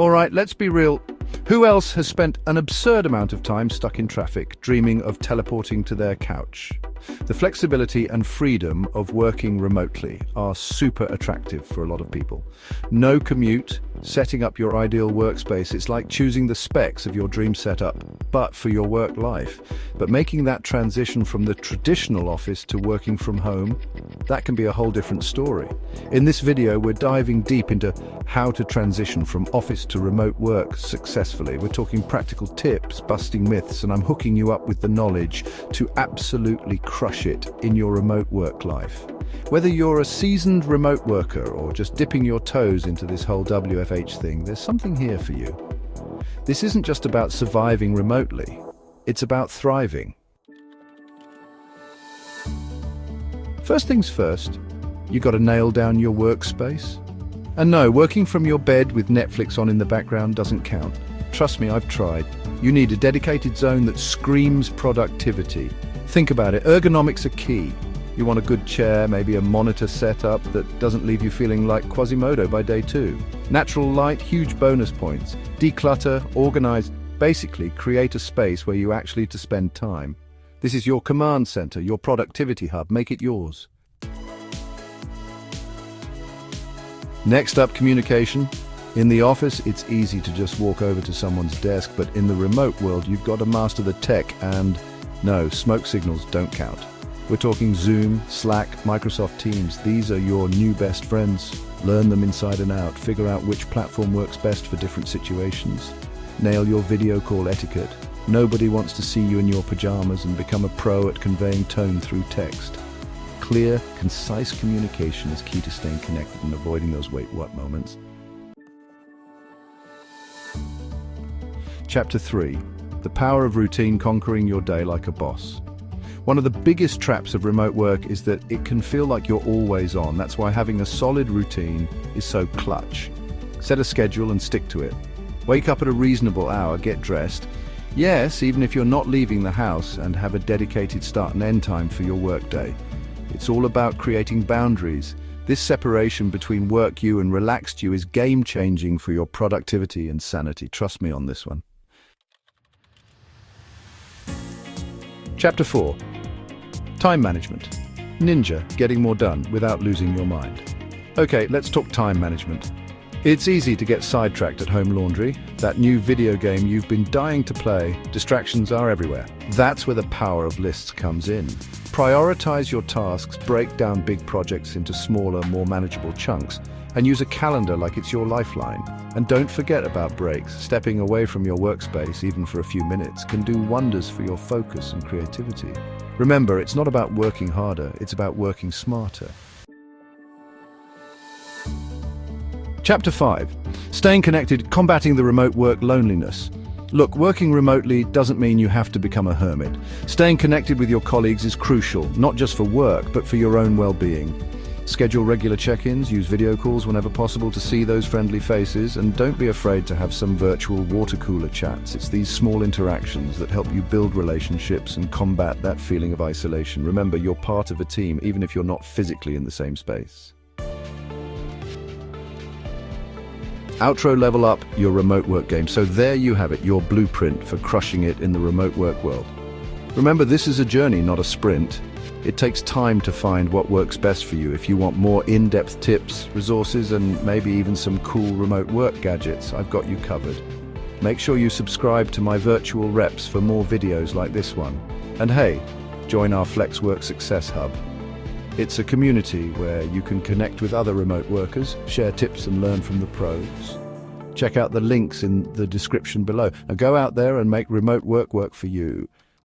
All right, let's be real. Who else has spent an absurd amount of time stuck in traffic, dreaming of teleporting to their couch? The flexibility and freedom of working remotely are super attractive for a lot of people. No commute, setting up your ideal workspace, it's like choosing the specs of your dream setup, but for your work life. But making that transition from the traditional office to working from home, that can be a whole different story. In this video, we're diving deep into how to transition from office to remote work successfully. We're talking practical tips, busting myths, and I'm hooking you up with the knowledge to absolutely crush it in your remote work life. Whether you're a seasoned remote worker or just dipping your toes into this whole WFH thing, there's something here for you. This isn't just about surviving remotely, it's about thriving. First things first, you got to nail down your workspace. And no, working from your bed with Netflix on in the background doesn't count. Trust me, I've tried. You need a dedicated zone that screams productivity. Think about it, ergonomics are key. You want a good chair, maybe a monitor setup that doesn't leave you feeling like Quasimodo by day 2. Natural light, huge bonus points. Declutter, organize, basically create a space where you actually to spend time. This is your command center, your productivity hub, make it yours. Next up, communication. In the office, it's easy to just walk over to someone's desk, but in the remote world, you've got to master the tech, and no, smoke signals don't count. We're talking Zoom, Slack, Microsoft Teams. These are your new best friends. Learn them inside and out. Figure out which platform works best for different situations. Nail your video call etiquette. Nobody wants to see you in your pajamas, and become a pro at conveying tone through text. Clear, concise communication is key to staying connected and avoiding those wait what moments. Chapter 3. The power of routine conquering your day like a boss. One of the biggest traps of remote work is that it can feel like you're always on. That's why having a solid routine is so clutch. Set a schedule and stick to it. Wake up at a reasonable hour, get dressed. Yes, even if you're not leaving the house, and have a dedicated start and end time for your workday. It's all about creating boundaries. This separation between work you and relaxed you is game-changing for your productivity and sanity. Trust me on this one. Chapter 4. Time management. Ninja, getting more done without losing your mind. Okay, let's talk time management. It's easy to get sidetracked at home laundry, that new video game you've been dying to play. Distractions are everywhere. That's where the power of lists comes in. Prioritize your tasks, break down big projects into smaller, more manageable chunks, and use a calendar like it's your lifeline. And don't forget about breaks. Stepping away from your workspace, even for a few minutes, can do wonders for your focus and creativity. Remember, it's not about working harder, it's about working smarter. Chapter 5. Staying connected, combating the remote work loneliness. Look, working remotely doesn't mean you have to become a hermit. Staying connected with your colleagues is crucial, not just for work, but for your own well-being. Schedule regular check-ins, use video calls whenever possible to see those friendly faces, and don't be afraid to have some virtual water cooler chats. It's these small interactions that help you build relationships and combat that feeling of isolation. Remember, you're part of a team, even if you're not physically in the same space. Outro level up your remote work game. So there you have it, your blueprint for crushing it in the remote work world. Remember, this is a journey, not a sprint. It takes time to find what works best for you. If you want more in-depth tips, resources, and maybe even some cool remote work gadgets, I've got you covered. Make sure you subscribe to my virtual reps for more videos like this one. And hey, join our FlexWork Success Hub. It's a community where you can connect with other remote workers, share tips and learn from the pros. Check out the links in the description below. Now go out there and make remote work for you.